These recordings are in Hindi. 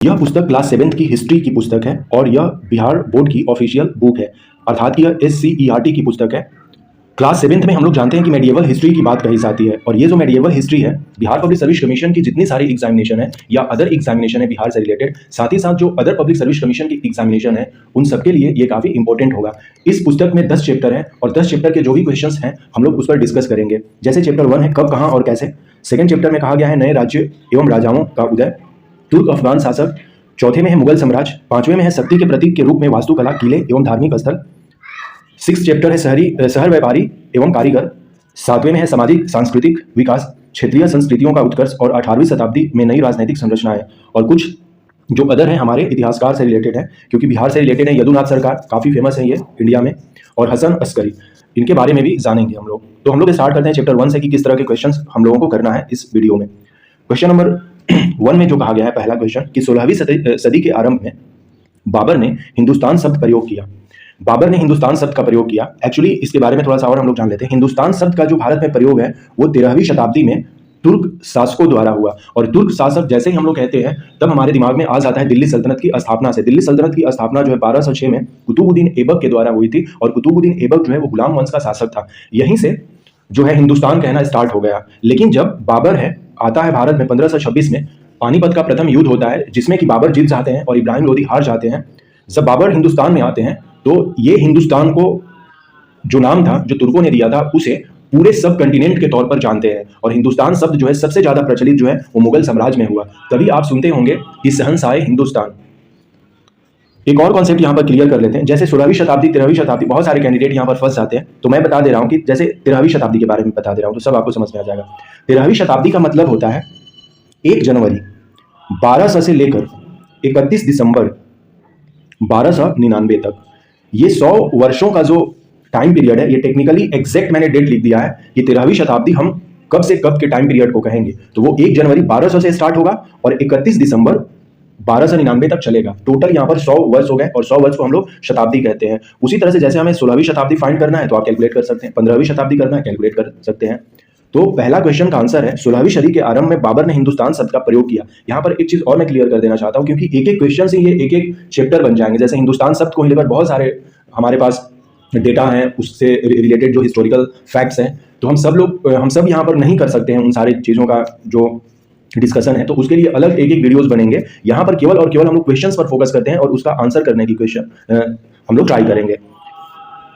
यह पुस्तक क्लास 7th की हिस्ट्री की पुस्तक है और यह बिहार बोर्ड की ऑफिशियल बुक है, अर्थात यह SCERT की पुस्तक है। क्लास 7th में हम लोग जानते हैं कि मेडिएवल हिस्ट्री की बात कही जाती है और ये जो मेडिएवल हिस्ट्री है, बिहार पब्लिक सर्विस कमीशन की जितनी सारी एग्जामिनेशन है या अदर एग्जामिनेशन है बिहार से रिलेटेड, साथ ही साथ जो अदर पब्लिक सर्विस कमीशन की एग्जामिनेशन है, उन सबके लिए ये काफ़ी इंपॉर्टेंट होगा। इस पुस्तक में 10 चैप्टर हैं और 10 चैप्टर के जो भी क्वेश्चंस हैं हम लोग उस पर डिस्कस करेंगे। जैसे चैप्टर 1 है कब, कहाँ और कैसे। सेकेंड चैप्टर में कहा गया है नए राज्य एवं राजाओं का उदय, तुर्क अफगान शासक। चौथे में है मुगल साम्राज्य। पांचवें में है शक्ति के प्रतीक के रूप में वास्तुकला, किले एवं धार्मिक स्थल। 6th चैप्टर है शहर व्यापारी एवं कारीगर। 7वें में है सामाजिक सांस्कृतिक विकास, क्षेत्रीय संस्कृतियों का उत्कर्ष और 18वीं शताब्दी में नई राजनीतिक संरचनाएं। और कुछ जो अदर हैं हमारे इतिहासकार से रिलेटेड है, क्योंकि बिहार से रिलेटेड है। यदुनाथ सरकार काफ़ी फेमस है ये इंडिया में, और हसन अस्करी, इनके बारे में भी जानेंगे हम लोग। तो हम लोग स्टार्ट करते हैं चैप्टर 1 से कि किस तरह के क्वेश्चन हम लोगों को करना है इस वीडियो में। क्वेश्चन नंबर 1 में जो कहा गया है, पहला क्वेश्चन, कि 16वीं सदी के आरंभ में बाबर ने हिंदुस्तान शब्द प्रयोग किया। बाबर ने हिंदुस्तान शब्द का प्रयोग किया। एक्चुअली इसके बारे में थोड़ा सा और हम लोग जान लेते हैं। हिंदुस्तान शब्द का जो भारत में प्रयोग है वो 13वीं शताब्दी में तुर्क शासकों द्वारा हुआ। और तुर्क शासक जैसे ही हम लोग कहते हैं तब हमारे दिमाग में आ जाता है दिल्ली सल्तनत की स्थापना से। दिल्ली सल्तनत की स्थापना जो है 1206 में कुतुबुद्दीन ऐबक के द्वारा हुई थी, और कुतुबुद्दीन ऐबक जो है वो गुलाम वंश का शासक था। यहीं से जो है हिंदुस्तान कहना स्टार्ट हो गया। लेकिन जब बाबर है आता है भारत में 1526 में, पानीपत का प्रथम युद्ध होता है जिसमें कि बाबर जीत जाते हैं और इब्राहिम लोदी हार जाते हैं। जब बाबर हिंदुस्तान में आते हैं तो ये हिंदुस्तान को जो नाम था जो तुर्कों ने दिया था उसे पूरे सब कंटिनेंट के तौर पर जानते हैं। और हिंदुस्तान शब्द जो है सबसे ज्यादा प्रचलित जो है वो मुगल साम्राज्य में हुआ। तभी आप सुनते होंगे कि शहंशाह हिंदुस्तान। एक और कॉन्सेप्ट यहाँ पर क्लियर कर लेते हैं। जैसे 16वीं शताब्दी 13वीं शताब्दी, बहुत सारे कैंडिडेट यहाँ पर फंस जाते हैं, तो मैं बता दे रहा हूँ कि जैसे 13वीं शताब्दी के बारे में बता दे रहा हूँ तो सब आपको समझ में आ जाएगा। 13वीं शताब्दी का मतलब होता है 1 जनवरी 1200 से लेकर 31 दिसंबर 1299 तक। ये 100 वर्षों का जो टाइम पीरियड है, ये टेक्निकली एग्जैक्ट मैंने डेट लिख दिया है कि 13वीं शताब्दी हम कब से कब के टाइम पीरियड को कहेंगे। तो वो 1 जनवरी 1200 से स्टार्ट होगा और 31 दिसंबर 1299 तक चलेगा। टोटल यहाँ पर 100 वर्ष हो गए, और 100 वर्ष को हम लोग शताब्दी कहते हैं। उसी तरह से जैसे हमें 16वीं शताब्दी फाइंड करना है तो आप कैलकुलेट कर सकते हैं, 15वीं शताब्दी करना है कैलकुलेट कर सकते हैं। तो पहला क्वेश्चन का आंसर है 16वीं सदी के आरंभ में बाबर ने हिंदुस्तान शब्द का प्रयोग किया। यहाँ पर एक चीज और मैं क्लियर कर देना चाहता हूँ, क्योंकि एक एक क्वेश्चन से ये एक एक चैप्टर बन जाएंगे। जैसे हिंदुस्तान शब्द को लेकर बहुत सारे हमारे पास डेटा हैं, उससे रिलेटेड जो हिस्टोरिकल फैक्ट्स हैं, तो हम सब यहाँ पर नहीं कर सकते हैं उन सारी चीज़ों का जो डिस्कशन है। तो उसके लिए अलग एक एक वीडियोस बनेंगे। यहाँ पर केवल और केवल हम लोग क्वेश्चंस पर फोकस करते हैं और उसका आंसर करने की क्वेश्चन हम लोग ट्राई करेंगे।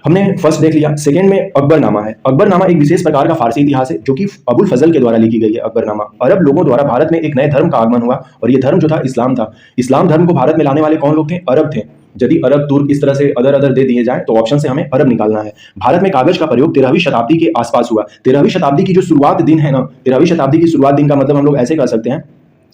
हमने फर्स्ट देख लिया। सेकंड में अकबरनामा है। अकबरनामा एक विशेष प्रकार का फारसी इतिहास है जो कि अबुल फजल के द्वारा लिखी गई है। अकबरनामा अरब लोगों द्वारा भारत में एक नए धर्म का आगमन हुआ, और ये धर्म जो था इस्लाम था। इस्लाम धर्म को भारत में लाने वाले कौन लोग थे? अरब थे। यदि अरब तुर्क इस तरह से अदर दे दिए जाए तो ऑप्शन से हमें अरब निकालना है। भारत में कागज का प्रयोग 13वीं शताब्दी के आसपास हुआ। 13वीं शताब्दी की जो शुरुआत दिन है ना, 13वीं शताब्दी की शुरुआत दिन का मतलब हम लोग ऐसे कर सकते हैं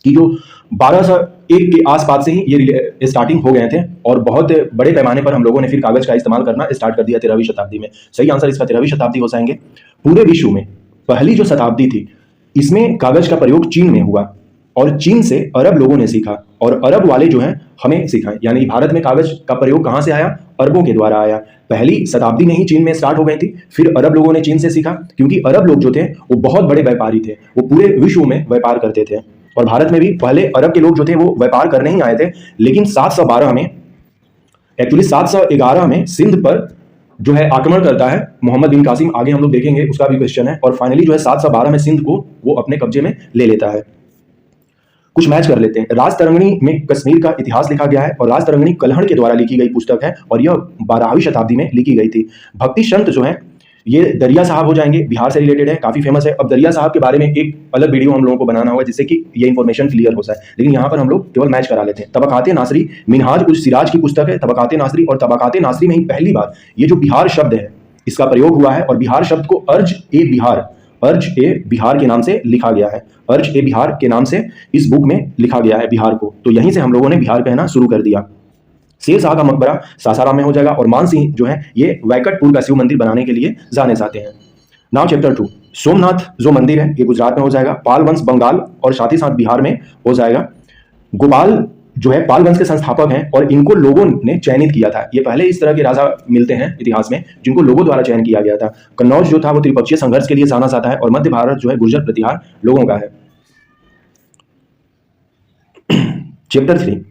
कि जो 1201 के आसपास से ही ये स्टार्टिंग हो गए थे, और बहुत बड़े पैमाने पर हम लोगों ने फिर कागज का इस्तेमाल करना स्टार्ट कर दिया 13वीं शताब्दी में। सही आंसर इसका 13वीं शताब्दी हो जाएंगे। पूरे विश्व में पहली जो शताब्दी थी इसमें कागज का प्रयोग चीन में हुआ, और चीन से अरब लोगों ने सीखा, और अरब वाले जो हैं हमें सिखाएं। यानी भारत में कागज का प्रयोग कहां से आया? अरबों के द्वारा आया। पहली शताब्दी में ही चीन में स्टार्ट हो गई थी, फिर अरब लोगों ने चीन से सीखा, क्योंकि अरब लोग जो थे वो बहुत बड़े व्यापारी थे, वो पूरे विश्व में व्यापार करते थे। और भारत में भी पहले अरब के लोग जो थे वो व्यापार करने ही आए थे। लेकिन 712 में, एक्चुअली 711 में सिंध पर जो है आक्रमण करता है मोहम्मद बिन कासिम। आगे हम लोग देखेंगे, उसका भी क्वेश्चन है। और फाइनली जो है 712 में सिंध को वो अपने कब्जे में ले लेता है। कुछ मैच कर लेते हैं। राजतरंगिणी में कश्मीर का इतिहास लिखा गया है, और राजतरंगिणी कल्हड़ के द्वारा लिखी गई पुस्तक है, और यह 12वीं शताब्दी में लिखी गई थी। भक्ति संत जो है ये दरिया साहब हो जाएंगे, बिहार से रिलेटेड है, काफी फेमस है। अब दरिया साहब के बारे में एक अलग वीडियो हम लोगों को बनाना होगा जिससे कि ये इंफॉर्मेशन क्लियर हो जाए, लेकिन यहाँ पर हम लोग केवल मैच करा लेते हैं। तबकाते नासरी मिनहाज उस सिराज की पुस्तक है, तबकाते नासरी। और तबकाते नासरी में ही पहली बार ये जो बिहार शब्द है इसका प्रयोग हुआ है, और बिहार शब्द को अर्ज ए बिहार के नाम से लिखा गया है। अर्ज ए बिहार के नाम से इस बुक में लिखा गया है बिहार को। तो यहीं से हम लोगों ने बिहार कहना शुरू कर दिया। शेर शाह का मकबरा सासाराम में हो जाएगा, और मान सिंह जो है ये वैकटपुर का शिव मंदिर बनाने के लिए जाने जाते हैं। नाउ चैप्टर 2, सोमनाथ जो मंदिर है ये गुजरात में हो जाएगा। पाल वंश बंगाल और साथ ही साथ बिहार में हो जाएगा। गोपाल जो है पाल वंश के संस्थापक हैं, और इनको लोगों ने चयनित किया था। ये पहले इस तरह के राजा मिलते हैं इतिहास में जिनको लोगों द्वारा चयन किया गया था। कन्नौज जो था वो त्रिपक्षीय संघर्ष के लिए जाना जाता है, और मध्य भारत जो है गुर्जर प्रतिहार लोगों का है। चैप्टर 3,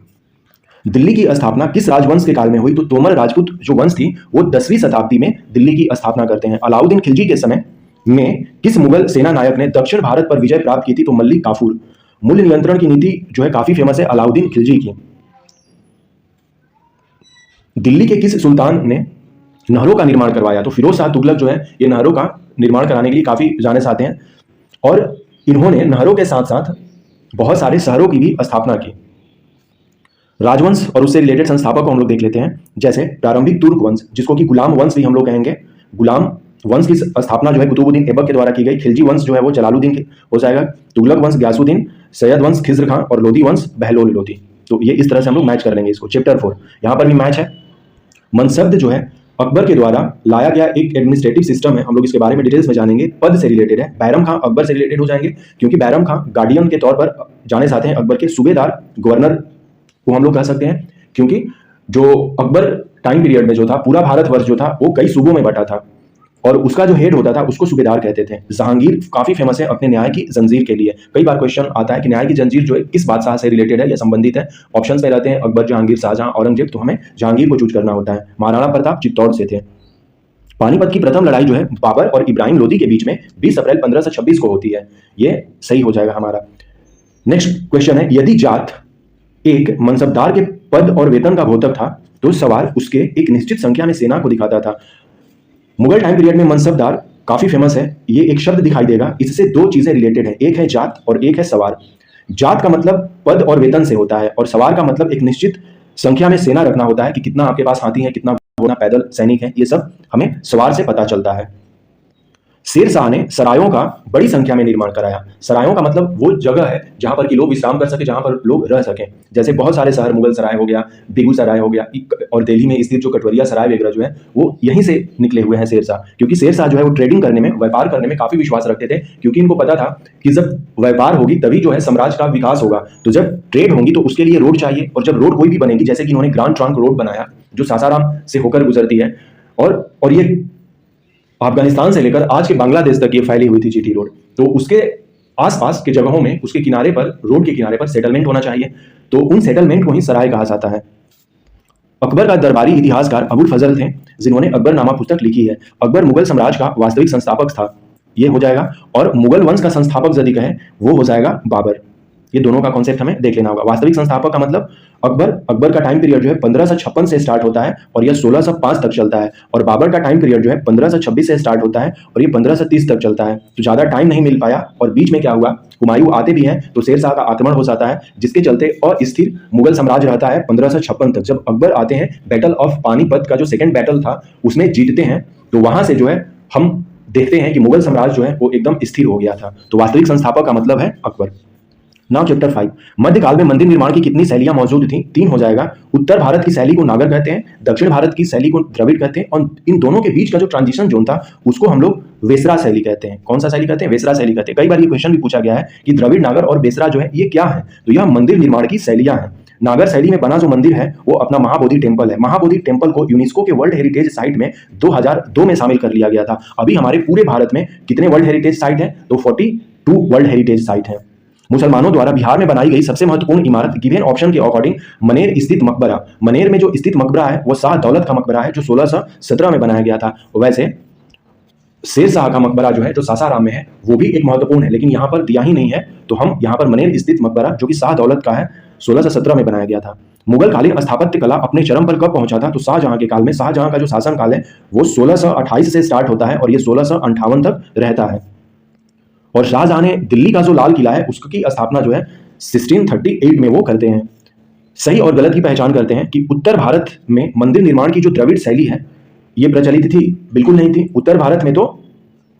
दिल्ली की स्थापना किस राजवंश के काल में हुई? तो तोमर राजपूत जो वंश थी वो 10वीं शताब्दी में दिल्ली की स्थापना करते हैं। अलाउद्दीन खिलजी के समय में किस मुगल सेना नायक ने दक्षिण भारत पर विजय प्राप्त की थी? तो मल्लिक काफूर। मूल्य नियंत्रण की नीति जो है काफी फेमस है अलाउद्दीन खिलजी की। दिल्ली के किस सुल्तान ने नहरों का निर्माण करवाया? तो फिरोज शाह तुगलक जो है ये नहरों का निर्माण कराने के लिए काफी जाने जाते हैं और इन्होंने नहरों के साथ साथ बहुत सारे शहरों की भी स्थापना की। राजवंश और उससे रिलेटेड संस्थापक को हम लोग देख लेते हैं, जैसे प्रारंभिक तुर्क वंश जिसको कि गुलाम वंश भी हम लोग कहेंगे। गुलाम वंश की स्थापना जो है कुतुबुद्दीन ऐबक के द्वारा की गई। खिलजी वंश जो है वो जलालुद्दीन के हो जाएगा। तुगलक वंश गयासुद्दीन, सैयद वंश खिज्र खां और लोधी वंश बहलोल लोधी। तो ये इस तरह से हम लोग मैच कर लेंगे इसको। चैप्टर 4 यहाँ पर भी मैच है। मनसब्द जो है अकबर के द्वारा लाया गया एक एडमिनिस्ट्रेटिव सिस्टम है, हम लोग इसके बारे में डिटेल्स में जानेंगे। पद से रिलेटेड है। बैरम खां अकबर से रिलेटेड हो जाएंगे क्योंकि बैरम खां गार्डियन के तौर पर जाने जाते हैं। अकबर के सूबेदार गवर्नर को हम लोग कह सकते हैं क्योंकि जो अकबर टाइम पीरियड में जो था पूरा भारतवर्ष जो था वो कई सूबों में बटा था और उसका जो हेड होता था उसको सूबेदार कहते थे। जहांगीर काफी फेमस है अपने न्याय की जंजीर के लिए। कई बार क्वेश्चन आता है कि न्याय की जंजीर जो है किस बादशाह से रिलेटेड है या संबंधित है। ऑप्शंस में रहते हैं अकबर, जहांगीर, शाहजहां, औरंगजेब, तो हमें जहांगीर को चूज करना होता है। महाराणा प्रताप चित्तौड़ से थे। पानीपत की प्रथम लड़ाई जो है बाबर और इब्राहिम लोदी के बीच में 20 अप्रैल 1526 को होती है। ये सही हो जाएगा हमारा। नेक्स्ट क्वेश्चन है, यदि जाट एक मनसबदार के पद और वेतन का घोतक था तो सवाल उसके एक निश्चित संख्या में सेना को दिखाता था। मुगल टाइम पीरियड में मनसबदार काफी फेमस है। ये एक शब्द दिखाई देगा, इससे दो चीजें रिलेटेड है, एक है जात और एक है सवार। जात का मतलब पद और वेतन से होता है और सवार का मतलब एक निश्चित संख्या में सेना रखना होता है कि कितना आपके पास हाथी है, कितना घोड़ा पैदल सैनिक है, ये सब हमें सवार से पता चलता है। शेर शाह ने सरायों का बड़ी संख्या में निर्माण कराया। सरायों का मतलब वो जगह है जहां पर कि लोग विश्राम कर सके, जहां पर लोग रह सकें। जैसे बहुत सारे शहर, मुगल सराय हो गया, बेगूसराय हो गया और दिल्ली में स्थित जो कटवरिया सराय वगैरह जो है वो यहीं से निकले हुए हैं शेर शाह। क्योंकि शेर शाह जो है वो ट्रेडिंग करने में, व्यापार करने में काफी विश्वास रखते थे क्योंकि इनको पता था कि जब व्यापार होगी तभी जो है साम्राज्य का विकास होगा। तो जब ट्रेड होगी तो उसके लिए रोड चाहिए और जब रोड कोई भी बनेगी, जैसे कि इन्होंने ग्रांड ट्रंक रोड बनाया जो सासाराम से होकर गुजरती है और ये अफगानिस्तान से लेकर आज के बांग्लादेश तक ये फैली हुई थी जीटी रोड। तो उसके आसपास के जगहों में, उसके किनारे पर, रोड के किनारे पर सेटलमेंट होना चाहिए। तो उन सेटलमेंट को ही सराय कहा जाता है। अकबर का दरबारी इतिहासकार अबुल फजल थे जिन्होंने अकबरनामा पुस्तक लिखी है। अकबर मुगल साम्राज्य का वास्तविक संस्थापक था, ये हो जाएगा। और मुगल वंश का संस्थापक यदि कहें वो हो जाएगा बाबर। ये दोनों का कॉन्सेप्ट हमें देख लेना होगा। वास्तविक संस्थापक का मतलब अकबर का टाइम पीरियड जो है 1556 से स्टार्ट होता है और यह 1605 तक चलता है। और बाबर का टाइम पीरियड जो है 1526 से स्टार्ट होता है और ये 1530 तक चलता है। तो ज्यादा टाइम नहीं मिल पाया और बीच में क्या हुआ, हुमायूं आते भी हैं तो शेर शाह का आक्रमण हो जाता है, जिसके चलते अस्थिर मुगल साम्राज्य रहता है 1556 तक। जब अकबर आते हैं, बैटल ऑफ पानीपत का जो सेकंड बैटल था उसमें जीतते हैं, तो वहां से जो है हम देखते हैं कि मुगल साम्राज्य जो है वो एकदम स्थिर हो गया था। तो वास्तविक संस्थापक का मतलब है अकबर। नाउ चैप्टर 5, मध्यकाल में मंदिर निर्माण की कितनी शैलियां मौजूद थी? 3 हो जाएगा। उत्तर भारत की शैली को नागर कहते हैं, दक्षिण भारत की शैली को द्रविड़ कहते हैं और इन दोनों के बीच का जो ट्रांजिशन जोन था उसको हम लोग वेसरा शैली कहते हैं। कौन सा शैली कहते हैं? वेसरा शैली कहते हैं। कई बार ये क्वेश्चन भी पूछा गया है कि द्रविड़, नागर और वेसरा जो है ये क्या है? तो यह मंदिर निर्माण की शैलियां हैं। नागर शैली में बना जो मंदिर है वो अपना महाबोधि टेम्पल है। महाबोधि टेम्पल को यूनेस्को के वर्ल्ड हेरिटेज साइट में 2002 में शामिल कर लिया गया था। अभी हमारे पूरे भारत में कितने वर्ल्ड हेरिटेज साइट हैं? तो 42 वर्ल्ड हेरिटेज साइट हैं। मुसलमानों द्वारा बिहार में बनाई गई सबसे महत्वपूर्ण इमारत गिवन ऑप्शन के अकॉर्डिंग मनेर स्थित मकबरा। मनेर में जो स्थित मकबरा है वो शाह दौलत का मकबरा है जो 1617 में बनाया गया था। वैसे शेर शाह का मकबरा जो है जो सासाराम में है वो भी एक महत्वपूर्ण है, लेकिन यहाँ पर दिया ही नहीं है, तो हम यहाँ पर मनेर स्थित मकबरा जो कि शाह दौलत का है 1617 में बनाया गया था। मुगल कालीन स्थापत्य कला अपने चरम पर कब पहुंचा था? तो शाहजहां के काल में। शाहजहां का जो शासन काल है वो 1628 से स्टार्ट होता है और ये 1658 तक रहता है। और शाहजहां ने दिल्ली का जो लाल किला है उसकी स्थापना जो है 1638 में वो करते हैं। सही और गलत की पहचान करते हैं कि उत्तर भारत में मंदिर निर्माण की जो द्रविड़ शैली है ये प्रचलित थी? बिल्कुल नहीं थी। उत्तर भारत में तो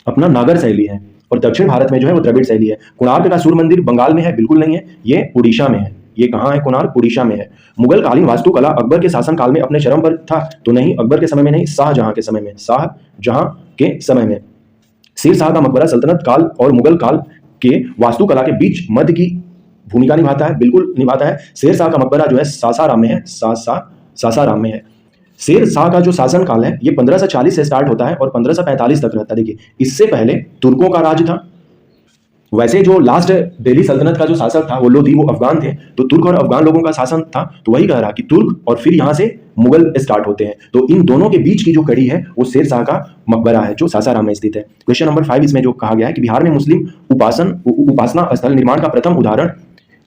अपना नागर शैली है और दक्षिण भारत में जो है वो द्रविड़ शैली है। कोणार्क का सूर्य मंदिर बंगाल में है? बिल्कुल नहीं है, ये उड़ीसा में है। ये कहाँ है कोणार्क? उड़ीसा में है। मुगल कालीन वास्तुकला अकबर के शासन काल में अपने चरम पर था? तो नहीं, अकबर के समय में नहीं, शाहजहां के समय में। शाहजहां के समय में शेर शाह का मकबरा सल्तनत काल और मुगल काल के वास्तुकला के बीच मध्य की भूमिका निभाता है? बिल्कुल निभाता है। शेर शाह का मकबरा जो है सासाराम में है। सासाराम में है। शेर शाह का जो शासन काल है ये 1540 से स्टार्ट होता है और 1545 तक रहता है। देखिए, इससे पहले तुर्कों का राज था वैसे जो लास्ट दिल्ली सल्तनत का जो शासक था वो लोधी, वो अफगान थे, तो तुर्क और अफगान लोगों का शासन था। तो वही कह रहा कि तुर्क और फिर यहाँ से मुगल स्टार्ट होते हैं। तो इन दोनों के बीच की जो कड़ी है वो शेर शाह का मकबरा है जो सासाराम में स्थित है। क्वेश्चन नंबर 5 इसमें जो कहा गया है कि बिहार में मुस्लिम उपासना स्थल निर्माण का प्रथम उदाहरण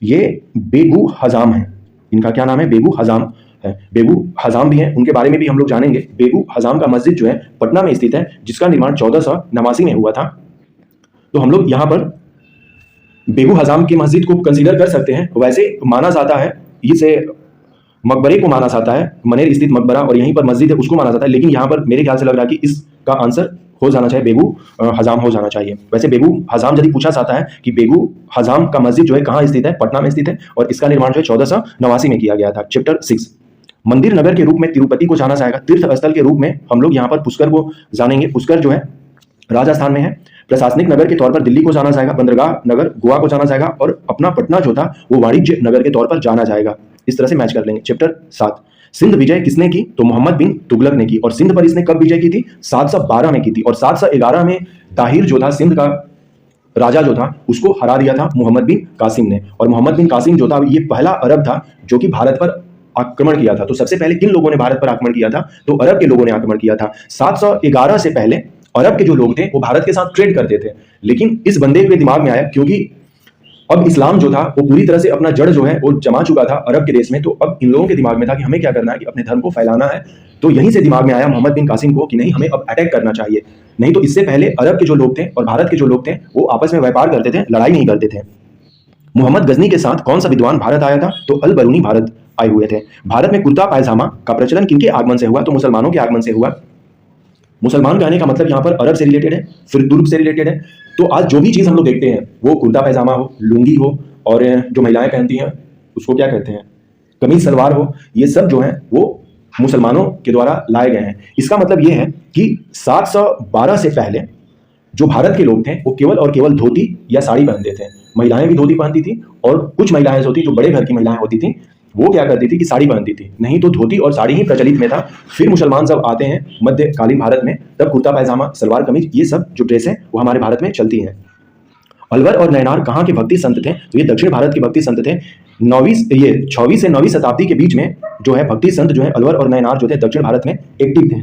ये बेगू हजाम है। इनका क्या नाम है? बेगू हजाम है। बेगू हजाम भी है, उनके बारे में भी हम लोग जानेंगे। बेगू हजाम का मस्जिद जो है पटना में स्थित है, जिसका निर्माण 1489 में हुआ था। तो हम लोग यहाँ पर बेगू हजाम की मस्जिद को कंसीडर कर सकते हैं। वैसे माना जाता है, इसे मकबरे को माना जाता है, मनेर स्थित मकबरा और यहीं पर मस्जिद है उसको माना जाता है, लेकिन यहाँ पर मेरे ख्याल से लग रहा है कि इसका आंसर हो जाना चाहिए बेगू हजाम हो जाना चाहिए। वैसे बेगू हजाम यदि पूछा जाता है कि बेगू हजाम का मस्जिद जो है कहाँ स्थित है, पटना में स्थित है और इसका निर्माण जो है 1489 में किया गया था। चैप्टर 6 मंदिर नगर के रूप में तिरुपति को जाना जाएगा। तीर्थ स्थल के रूप में हम लोग यहाँ पर पुष्कर को जानेंगे। पुष्कर जो है राजस्थान में है। प्रशासनिक नगर के तौर पर दिल्ली को जाना जाएगा। बंदरगाह नगर गोवा को जाना जाएगा और अपना पटना जो था वो वाणिज्य नगर के तौर पर जाना जाएगा। इस तरह से मैच कर लेंगे। चैप्टर 7 सिंध विजय किसने की? तो मोहम्मद बिन तुगलक ने की। और सिंध पर इसने कब विजय की थी? 712 में की थी। और 711 में ताहिर जो था सिंध का राजा जो था उसको हरा दिया था मोहम्मद बिन कासिम ने। और मोहम्मद बिन कासिम जो था ये पहला अरब था जो कि भारत पर आक्रमण किया था। तो सबसे पहले किन लोगों ने भारत पर आक्रमण किया था? तो अरब के लोगों ने आक्रमण किया था। 711 से पहले अरब के जो लोग थे वो भारत के साथ ट्रेड करते थे, लेकिन इस बंदे के दिमाग में आया क्योंकि अब इस्लाम जो था वो पूरी तरह से अपना जड़ जो है वो जमा चुका था अरब के देश में। तो अब इन लोगों के दिमाग में था कि हमें क्या करना है कि अपने धर्म को फैलाना है। तो यहीं से दिमाग में आया मोहम्मद बिन कासिम को कि नहीं, हमें अब अटैक करना चाहिए। नहीं तो इससे पहले अरब के जो लोग थे और भारत के जो लोग थे वो आपस में व्यापार करते थे, लड़ाई नहीं करते थे। मोहम्मद गजनी के साथ कौन सा विद्वान भारत आया था? तो अल बरूनी भारत आए हुए थे। भारत में कुर्ता पायजामा का प्रचलन किनके आगमन से हुआ? तो मुसलमानों के आगमन से हुआ। मुसलमान कहने का मतलब यहाँ पर अरब से रिलेटेड है, फिर तुर्क से रिलेटेड है। तो आज जो भी चीज़ हम लोग देखते हैं वो कुर्ता पैजामा हो, लुंगी हो और जो महिलाएं पहनती हैं उसको क्या कहते हैं, कमीज सलवार हो, ये सब जो है वो मुसलमानों के द्वारा लाए गए हैं। इसका मतलब ये है कि 712 से पहले जो भारत के लोग थे वो केवल और केवल धोती या साड़ी पहनते थे। महिलाएं भी धोती पहनती थी और कुछ महिलाएं जो थी, जो बड़े घर की महिलाएं होती थी, वो क्या करती थी कि साड़ी पहनती थी। नहीं तो धोती और साड़ी ही प्रचलित में था। फिर मुसलमान जब आते हैं मध्यकालीन भारत में तब कुर्ता पैजामा, सलवार कमीज, ये सब जो ड्रेस है वो हमारे भारत में चलती हैं। अलवर और नैनार कहाँ के भक्ति संत थे? तो ये दक्षिण भारत के भक्ति संत थे। 6वीं से 9वीं शताब्दी के बीच में जो है भक्ति संत जो है अलवर और नैनार जो थे दक्षिण भारत में एक्टिव थे।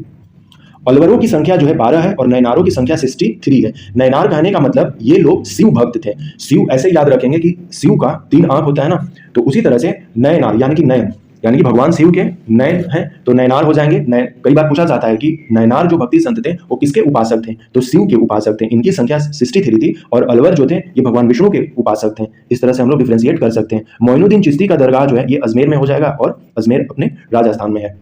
अलवरों की संख्या जो है 12 है और नैनारों की संख्या 63 है। नैनार कहने का मतलब ये लोग शिव भक्त थे। शिव ऐसे याद रखेंगे कि शिव का 3 आंख होता है ना, तो उसी तरह से नैनार यानी कि नयन, यानी कि भगवान शिव के नयन हैं तो नैनार हो जाएंगे। कई बार पूछा जाता है कि नैनार जो भक्ति संत थे वो किसके उपासक थे? तो शिव के उपासक थे। इनकी संख्या 63 थी और अलवर जो थे ये भगवान विष्णु के उपासक थे। इस तरह से हम लोग डिफ्रेंशिएट कर सकते हैं। मोइनुद्दीन चिश्ती का दरगाह जो है ये अजमेर में हो जाएगा और अजमेर अपने राजस्थान में है।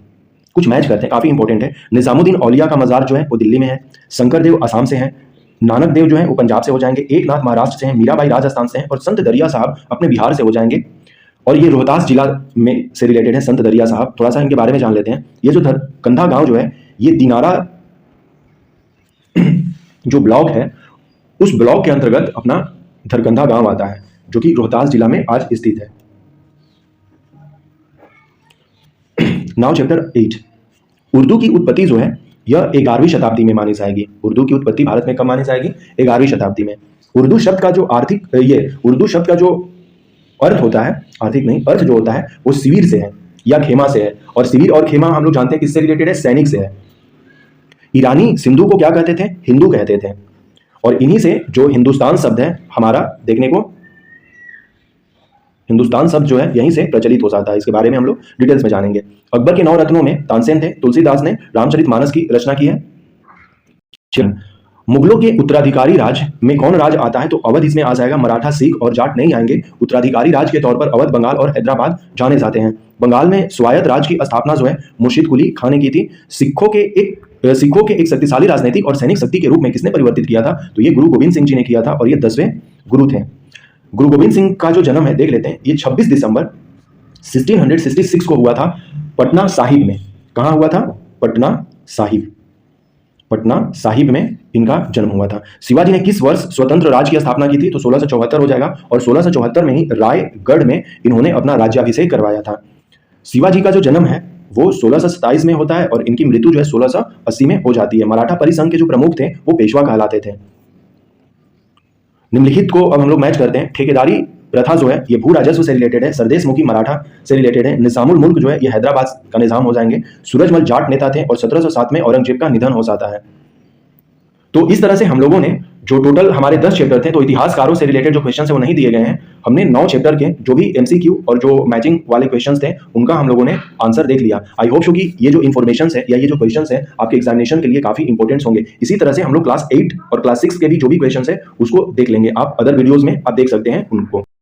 कुछ मैच करते हैं, काफी इंपॉर्टेंट है। निजामुद्दीन औलिया का मजार जो है वो दिल्ली में है। शंकर देव असम से हैं। नानक देव जो है वो पंजाब से हो जाएंगे। एकनाथ महाराष्ट्र से हैं। मीराबाई राजस्थान से हैं और संत दरिया साहब अपने बिहार से हो जाएंगे। और ये रोहतास जिला में से रिलेटेड है संत दरिया साहब। थोड़ा सा इनके बारे में जान लेते हैं। ये जो धरकंधा गांव जो है ये दिनारा जो ब्लॉक है उस ब्लॉक के अंतर्गत अपना धरकंधा गांव आता है जो कि रोहतास जिला में आज स्थित है। नाउ चैप्टर 8 उर्दू की उत्पत्ति जो है यह 11वीं शताब्दी में मानी जाएगी। उर्दू की उत्पत्ति भारत में कब मानी जाएगी? 11वीं शताब्दी में। उर्दू शब्द का जो उर्दू शब्द का जो अर्थ होता है, आर्थिक नहीं, अर्थ जो होता है वो शिविर से है या खेमा से है। और शिविर और खेमा हम लोग जानते हैं किससे रिलेटेड है? सैनिक से है। ईरानी सिंधु को क्या कहते थे? हिंदू कहते थे। और इन्हीं से जो हिंदुस्तान शब्द है हमारा देखने को, हिंदुस्तान शब्द जो है यहीं से प्रचलित हो जाता है। इसके बारे में हम लोग डिटेल्स में जानेंगे। अकबर के 9 रत्नों में तानसेन थे। तुलसीदास ने रामचरितमानस की रचना की है। मुगलों के उत्तराधिकारी राज में कौन राज आता है? तो अवध इसमें आ जाएगा। मराठा, सिख और जाट नहीं आएंगे। उत्तराधिकारी राज के तौर पर अवध, बंगाल और हैदराबाद जाने जाते हैं। बंगाल में स्वायत्त राज की स्थापना जो है मुर्शिद कुली खां ने की थी। सिखों के एक शक्तिशाली राजनीतिक और सैनिक शक्ति के रूप में किसने परिवर्तित किया था? तो ये गुरु गोविंद सिंह जी ने किया था और ये 10वें गुरु थे। गुरु गोविंद सिंह का जो जन्म है देख लेते हैं। ये 26 दिसंबर 1666 को हुआ था पटना साहिब में। कहाँ हुआ था? पटना साहिब में इनका जन्म हुआ था। शिवाजी ने किस वर्ष स्वतंत्र राज्य की स्थापना की थी? तो 1674 हो जाएगा। और 1674 में ही रायगढ़ में इन्होंने अपना राज्याभिषेक करवाया था। शिवाजी का जो जन्म है वो 1627 में होता है और इनकी मृत्यु जो है 1680 में हो जाती है। मराठा परिसंघ के जो प्रमुख थे वो पेशवा कहलाते थे। निम्नलिखित को अब हम लोग मैच करते हैं। ठेकेदारी प्रथा जो है ये भू राजस्व से रिलेटेड है, सरदेश मुखी मराठा से रिलेटेड है, निजामुल मुल्क जो है ये हैदराबाद का निजाम हो जाएंगे, सूरजमल जाट नेता थे और 1707 में औरंगजेब का निधन हो जाता है। तो इस तरह से हम लोगों ने जो टोटल हमारे 10 चैप्टर थे, तो इतिहासकारों से रिलेटेड जो क्वेश्चन है वो नहीं दिए गए हैं, हमने 9 चैप्टर के जो भी एमसीक्यू और जो मैचिंग वाले क्वेश्चंस थे उनका हम लोगों ने आंसर देख लिया। आई होप सो कि ये जो इन्फॉर्मेशन है या ये जो क्वेश्चंस है आपके एग्जामिनेशन के लिए काफी इंपॉर्टेंट होंगे। इसी तरह से हम लोग क्लास 8 और क्लास 6 के भी जो भी क्वेश्चंस है उसको देख लेंगे। आप अदर वीडियोज में आप देख सकते हैं उनको।